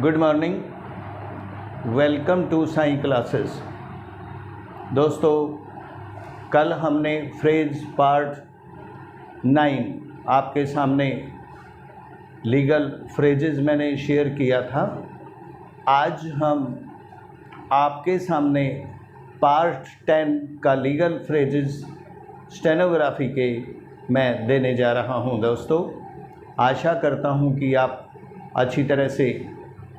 Good morning, welcome to Sai classes. दोस्तों, कल हमने फ्रेज पार्ट 9 आपके सामने लीगल फ्रेजेस मैंने शेयर किया था। आज हम आपके सामने पार्ट 10 का लीगल फ्रेजेस स्टेनोग्राफी के मैं देने जा रहा हूं। दोस्तों, आशा करता हूं कि आप अच्छी तरह से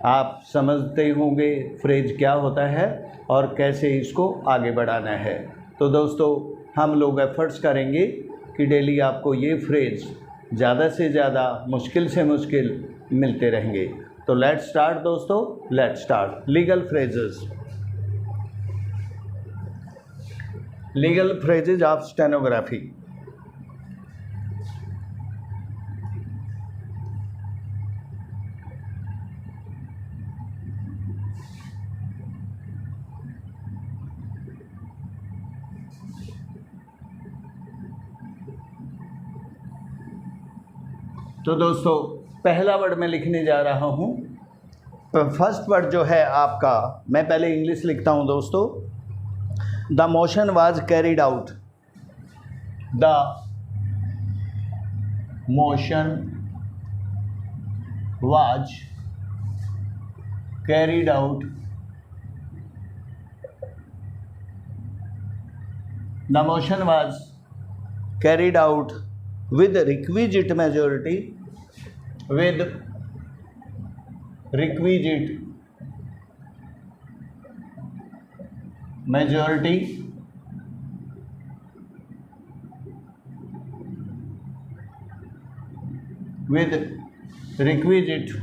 आप समझते होंगे फ्रेज क्या होता है और कैसे इसको आगे बढ़ाना है। तो दोस्तों, हम लोग एफ़र्ट्स करेंगे कि डेली आपको ये फ्रेज ज़्यादा से ज़्यादा, मुश्किल से मुश्किल मिलते रहेंगे। तो लेट्स स्टार्ट दोस्तों, let's start legal phrases. Legal phrases of stenography. तो दोस्तों, पहला वर्ड मैं लिखने जा रहा हूँ। फर्स्ट वर्ड जो है आपका, मैं पहले इंग्लिश लिखता हूँ दोस्तों। The motion was carried out. The motion was carried out. The motion was carried out with requisite majority, with requisite majority, with requisite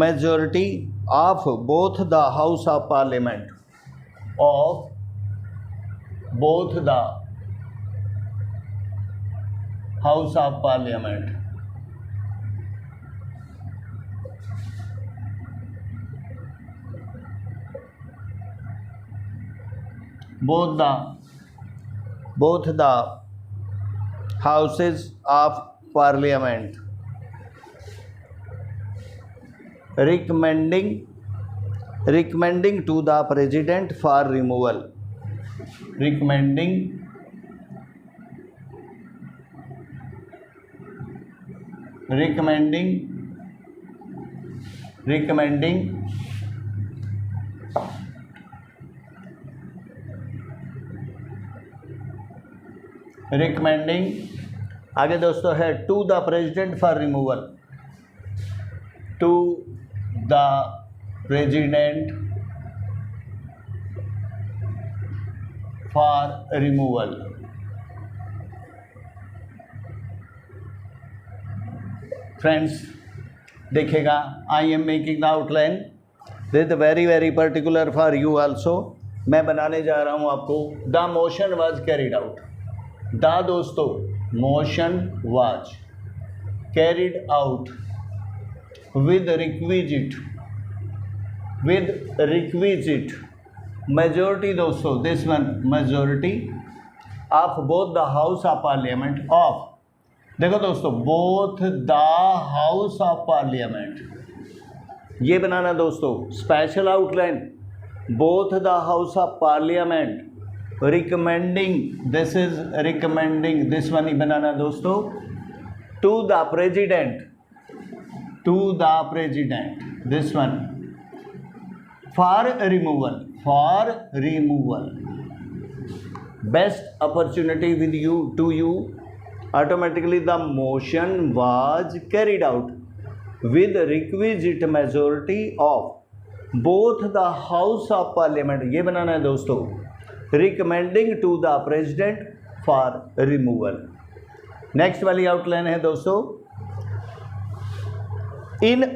majority of both the House of Parliament, of both the House of Parliament, both the houses of Parliament, recommending to the President for removal, recommending आगे दोस्तों है to the president for removal, to the president for removal. Friends, देखिएगा, I am making the outline. This is very particular for you also. मैं बनाने जा रहा हूँ आपको। The motion was carried out. The दोस्तों, motion was carried out with requisite majority दोस्तों, this one majority of both the house of parliament of, देखो दोस्तों, both the house of parliament, ये बनाना दोस्तों special outline. Both the house of parliament recommending, this is recommending, this one ही बनाना दोस्तों। To the president, this one for removal, best opportunity with you to you. Automatically the motion was carried out with requisite majority of both the House of Parliament, ये बनाना है दोस्तों, recommending to the President for removal। Next वाली outline है दोस्तों, in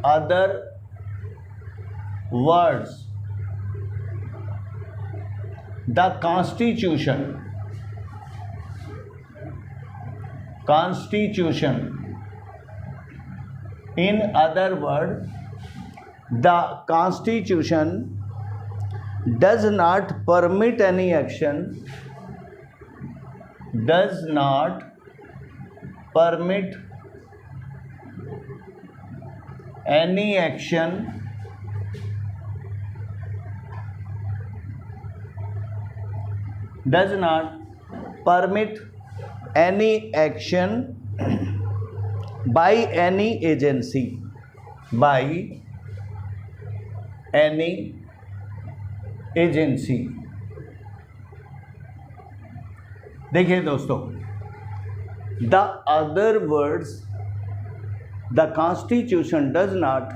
other words, the Constitution, in other words, the Constitution does not permit any action, does not permit any action does not permit any action by any agency देखिए दोस्तों, the other words, the Constitution does not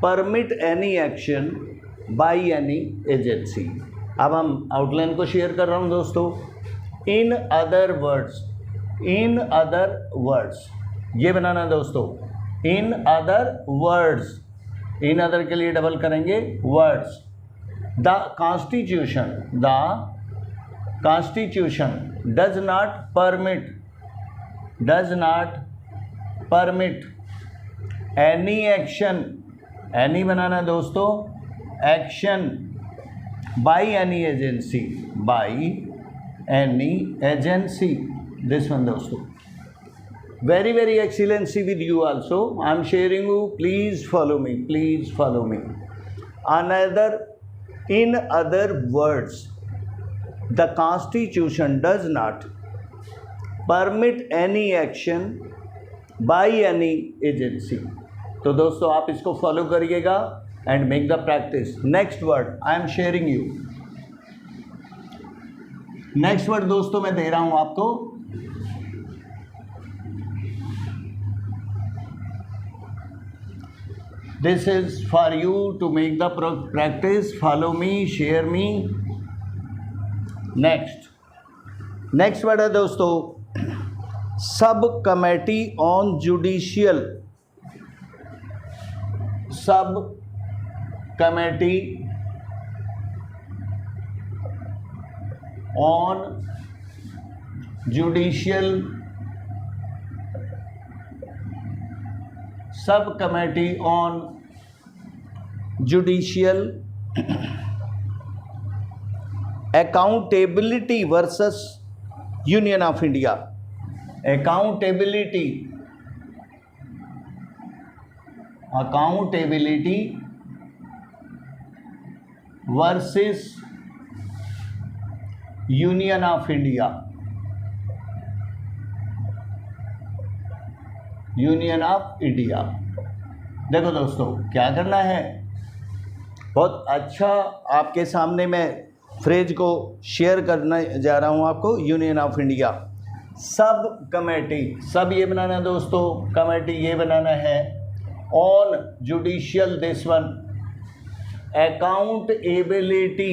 permit any action by any agency. अब हम outline को share कर रहा हूं दोस्तों. In other words ये बनाना दोस्तों. In other words, in other के लिए डबल करेंगे words. The constitution does not permit any action, any बनाना दोस्तों, action by any agency, this one दोस्तों. very very excellency with you also. I am sharing you, please follow me. In other words, the Constitution does not permit any action by any agency. तो दोस्तों आप इसको follow करिएगा and make the practice. Next word I am sharing you. Next word दोस्तों मैं दे रहा हूं आपको. This is for you to make the practice. Follow me, share me. Next word है दोस्तों sub committee on judicial. Sub committee on judicial. Sub committee on judicial accountability versus union of India. Accountability versus union of India. देखो दोस्तों क्या करना है, बहुत अच्छा आपके सामने मैं फ्रेज को शेयर करने जा रहा हूं आपको. Union of India, sub committee, सब ये बनाना है दोस्तों, कमेटी ये बनाना है. On judicial, this one. Accountability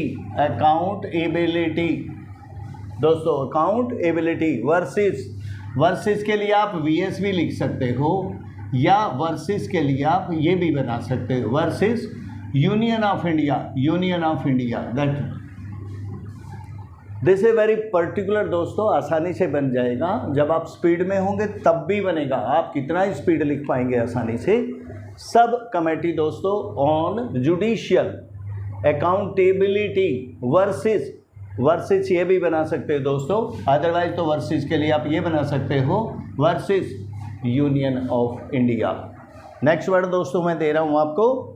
दोस्तों, अकाउंटेबिलिटी वर्सेस के लिए आप वीएस भी लिख सकते हो, या वर्सेस के लिए आप ये भी बना सकते हो, versus union of India. That this is very particular दोस्तों. आसानी से बन जाएगा, जब आप स्पीड में होंगे तब भी बनेगा. आप कितना स्पीड लिख पाएंगे आसानी से. सब कमेटी दोस्तों ऑन जुडिशियल अकाउंटेबिलिटी वर्सेस ये भी बना सकते हो दोस्तों. अदरवाइज तो वर्सेस के लिए आप ये बना सकते हो, versus union of India. Next word दोस्तों मैं दे रहा हूं आपको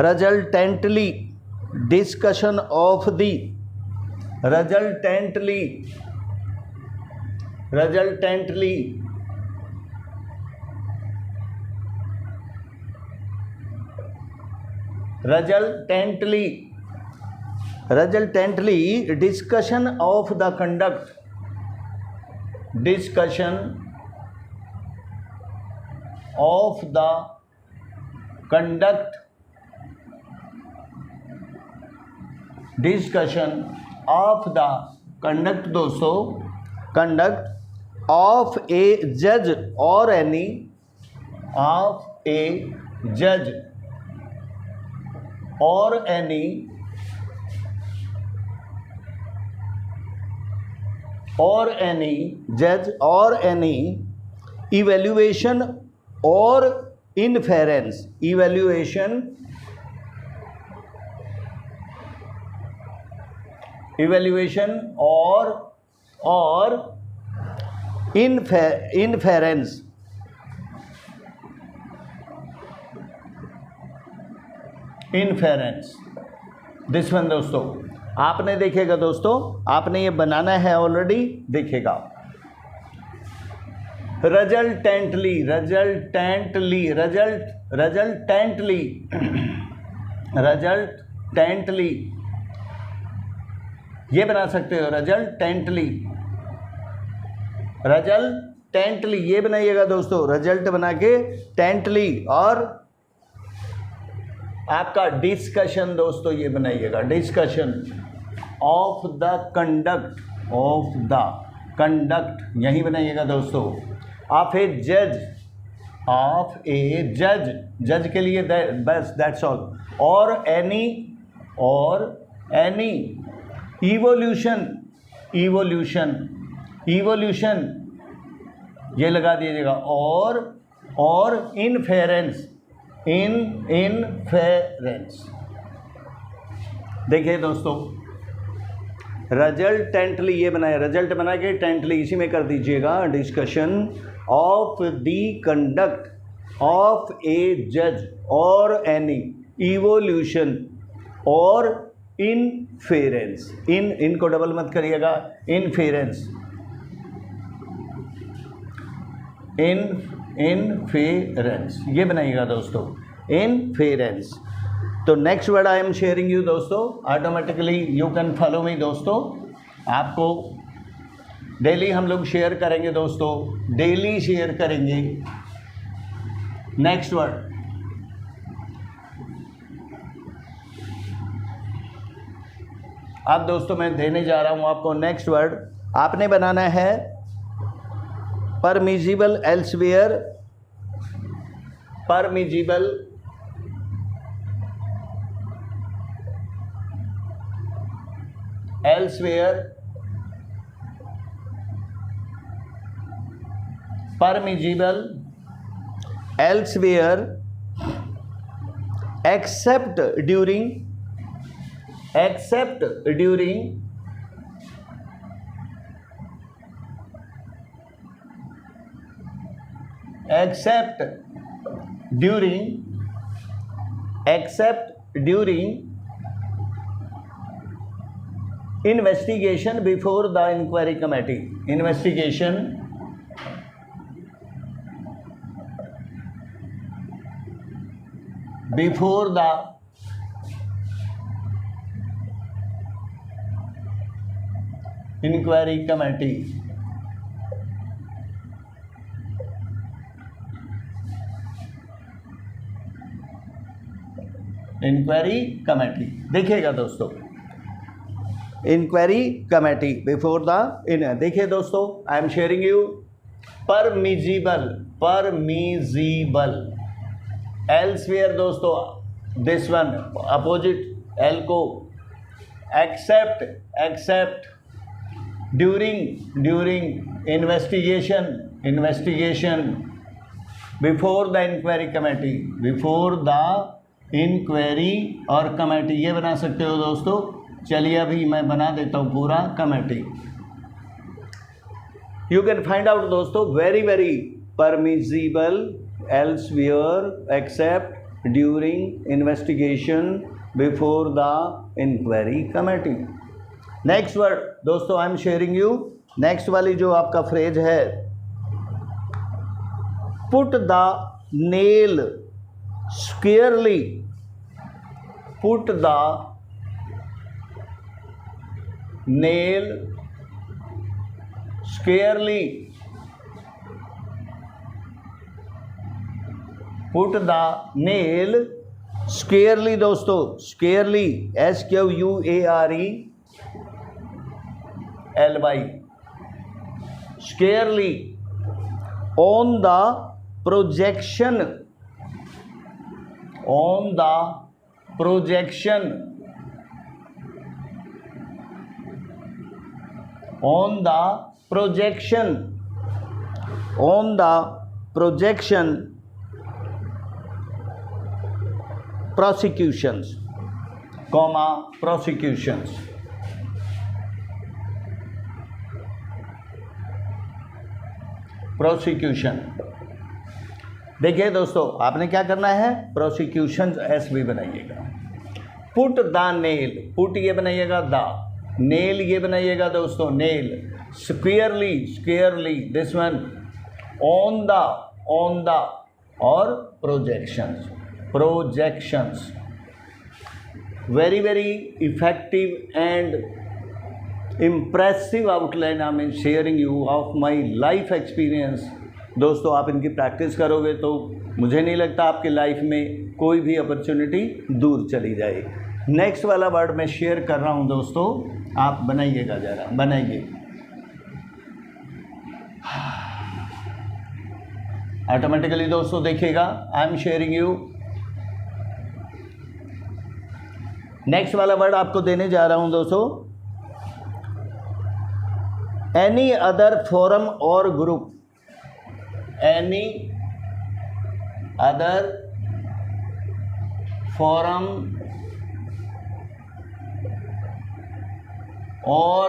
resultantly discussion of the resultantly discussion of the conduct दोस्तों, कंडक्ट ऑफ ए जज और एनी जज और एनी इवैल्यूएशन और इनफेरेंस. इवैल्यूएशन और इनफेरेंस, इनफेरेंस, दिस वन दोस्तों आपने देखेगा दोस्तों, आपने ये बनाना है ऑलरेडी, देखेगा। रिजल्टेंटली, रिजल्टेंटली, रिजल्टेंटली, रिजल्टेंटली, ये बना सकते हो, रिजल्टेंटली, रिजल्टेंटली, ये बनाइएगा दोस्तों, रिजल्ट बना के टेंटली। और आपका डिस्कशन दोस्तों ये बनाइएगा, discussion of the conduct, of the conduct, यही बनाइएगा दोस्तों। ऑफ ए जज, ऑफ ए जज, जज के लिए बस, दैट्स ऑल। और एनी इवोल्यूशन, इवोल्यूशन, इवोल्यूशन, ये लगा दीजिएगा। और इनफेरेंस, इनफेरेंस। देखिए दोस्तों, रिजल्टेंटली ये बनाए, रिजल्ट बना के टेंटली इसी में कर दीजिएगा। Discussion of the conduct of a जज और एनी इवोल्यूशन और इनफेरेंस, इनको डबल मत करिएगा, इनफेरेंस, इनफेरेंस, ये बनाइएगा दोस्तों, इनफेरेंस। तो next word I am sharing you दोस्तों, automatically you can follow me दोस्तों। आपको डेली हम लोग शेयर करेंगे दोस्तों, डेली शेयर करेंगे। नेक्स्ट वर्ड, अब दोस्तों मैं देने जा रहा हूं आपको नेक्स्ट वर्ड। आपने बनाना है permissible elsewhere, permissible elsewhere, permissible elsewhere except during, accept during except during investigation before the inquiry committee, investigation before the inquiry committee, inquiry committee. देखिएगा दोस्तों, inquiry committee before the in, देखिए दोस्तों I am sharing you permissible, permissible elsewhere दोस्तों, this one opposite L को, except, except during investigation, investigation before the inquiry committee, before the inquiry और committee, ये बना सकते हो दोस्तों। चलिए अभी मैं बना देता हूँ पूरा committee. You can find out दोस्तों, very very permissible elsewhere except during investigation before the inquiry committee. Next word दोस्तों I am sharing you, next वाली जो आपका फ्रेज है, put the nail squarely, put the nail squarely, put the nail squarely दोस्तों, squarely SQUARELY, squarely on the projection, on the projection, on the projection, on the projection prosecutions, comma prosecutions, prosecution. देखिए दोस्तों, आपने क्या करना है, prosecution S भी बनाइएगा। Put the nail, put ये बनाइएगा द, नेल ये बनाइएगा दोस्तों nail, squarely squarely this one, on the और projections projections. Very very effective and impressive outline I am sharing you of my life experience। दोस्तों आप इनकी प्रैक्टिस करोगे तो मुझे नहीं लगता आपकी लाइफ में कोई भी अपॉर्चुनिटी दूर चली जाए। नेक्स्ट वाला वर्ड मैं शेयर कर रहा हूं दोस्तों, आप बनाइएगा, ज़रा बनाइए। ऑटोमेटिकली दोस्तों देखिएगा, I am sharing you. Next वाला वर्ड आपको देने जा रहा हूं दोस्तों, एनी अदर फोरम और ग्रुप, एनी अदर फोरम और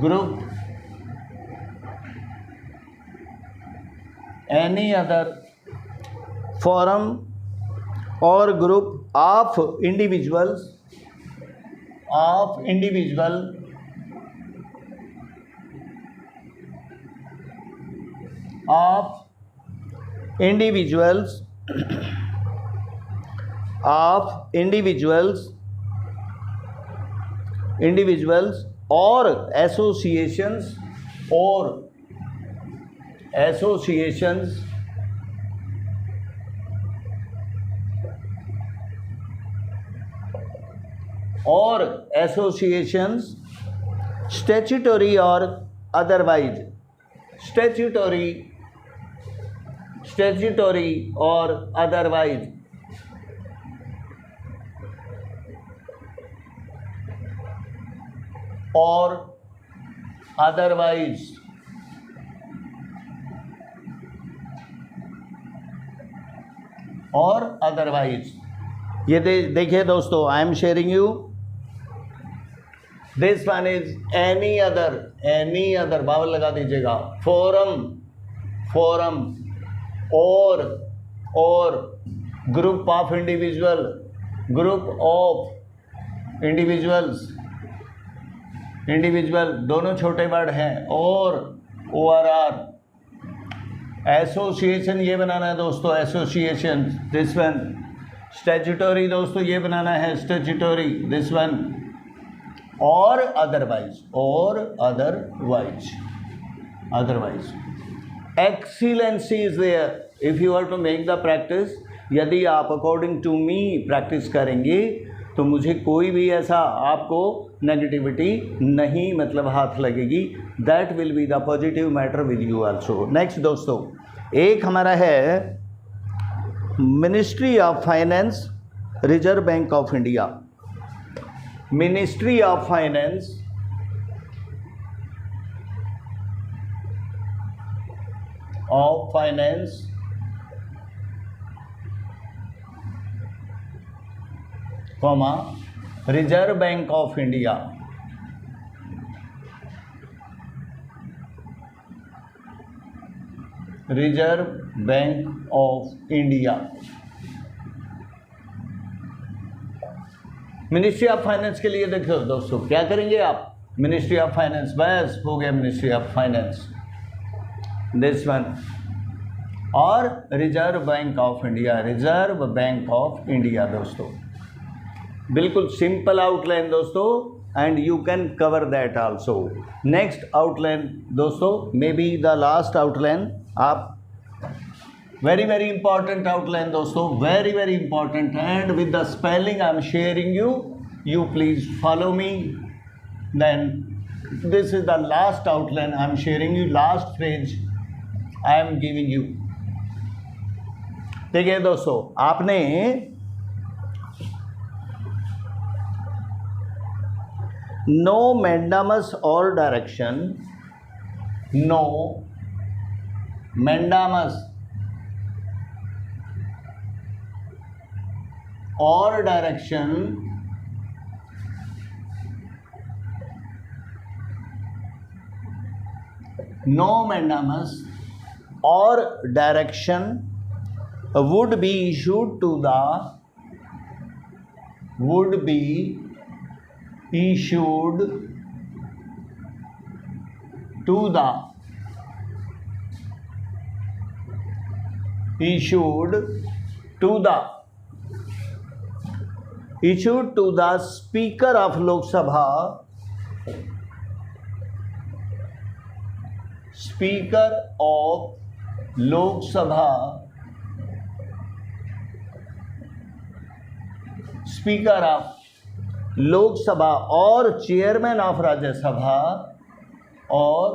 ग्रुप, एनी अदर फोरम और group of individual of individuals or associations statutory or otherwise, statutory or otherwise, ये देखिए दोस्तों, I am sharing you, this one is any other vowel लगा दीजिएगा, forum और group of individual दोनों छोटे word हैं, और ORR। एसोसिएशन ये बनाना है दोस्तों, एसोसिएशन दिस वन। स्टैट्यूटरी दोस्तों ये बनाना है, स्टैट्यूटरी दिस वन। और otherwise excellency is there if you are to make the practice. यदि आप अकॉर्डिंग टू मी प्रैक्टिस करेंगे तो मुझे कोई भी ऐसा आपको नेगेटिविटी नहीं मतलब हाथ लगेगी। That will be the positive matter with you also. Next दोस्तों, एक हमारा है ministry of finance, reserve bank of India. Ministry of finance comma reserve bank of India. Reserve bank of India. Ministry of finance के लिए देखो दोस्तों क्या करेंगे आप, मिनिस्ट्री ऑफ फाइनेंस, बस हो गया ministry of finance this one, और reserve bank of India, reserve bank of India दोस्तों। बिल्कुल सिंपल आउटलाइन दोस्तों, and you can cover that also. Next outline दोस्तों, may be the last outline, आप very very important outline दोस्तों, very very important, and with the spelling I am sharing you please follow me। then this is the last outline I am sharing you, last phrase I am giving you। देखिए दोस्तों, आपने no mandamus or direction, no mandamus or direction no mandamus or direction would be issued to the Speaker of Lok Sabha, Speaker of Lok Sabha, Speaker of Lok Sabha और Chairman of Rajya Sabha और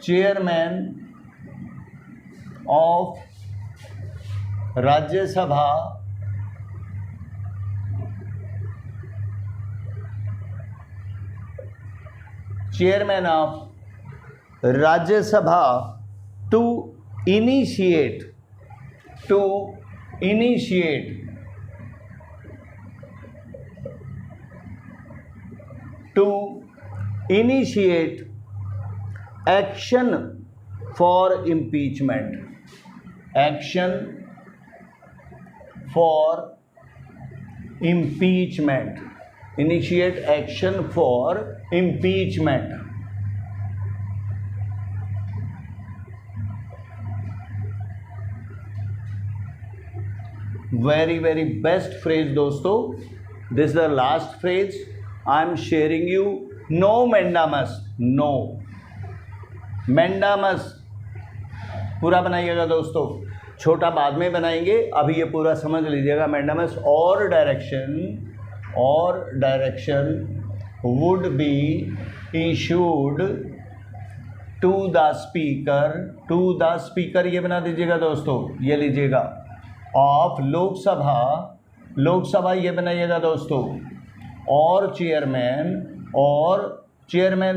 Chairman of Rajya Sabha Chairman of Rajya Sabha to initiate action for impeachment. Initiate action for impeachment. Very very best phrase दोस्तों. This is the last phrase I am sharing you. No mandamus. No mandamus पूरा बनाइएगा दोस्तों, छोटा बाद में बनाएंगे, अभी ये पूरा समझ लीजिएगा. मैंडामस और direction would be issued to the speaker, ये बना दीजिएगा दोस्तों, ये लीजिएगा, ऑफ लोकसभा ये बनाइएगा दोस्तों, और चेयरमैन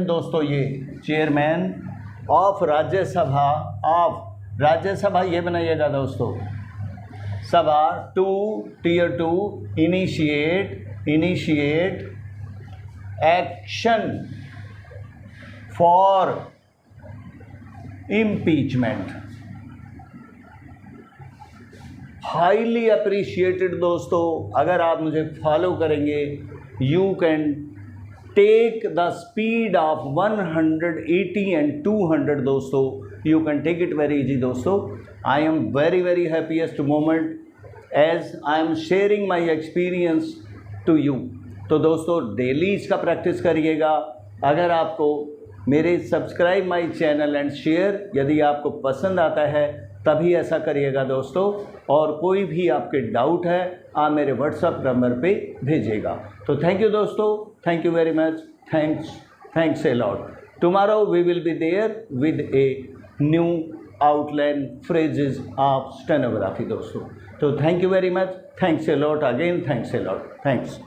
दोस्तों, ये चेयरमैन ऑफ राज्यसभा ये बनाइएगा दोस्तों, सभा to tier to initiate action for impeachment. Highly appreciated दोस्तों. अगर आप मुझे फॉलो करेंगे, you can take the speed of 180 and 200 दोस्तों. You can take it very easy दोस्तों. I am very very happiest moment as I am sharing my experience to you. तो दोस्तों daily इसका प्रैक्टिस करिएगा. अगर आपको मेरे subscribe my channel and share, यदि आपको पसंद आता है तभी ऐसा करिएगा दोस्तों. और कोई भी आपके डाउट है आप मेरे व्हाट्सएप नंबर पे भेजिएगा. तो थैंक यू दोस्तों, thank you very much, thanks a lot. Tomorrow we will be there with a new outline phrases of stenography दोस्तों. तो thank you very much, thanks a lot again, thanks a lot, thanks.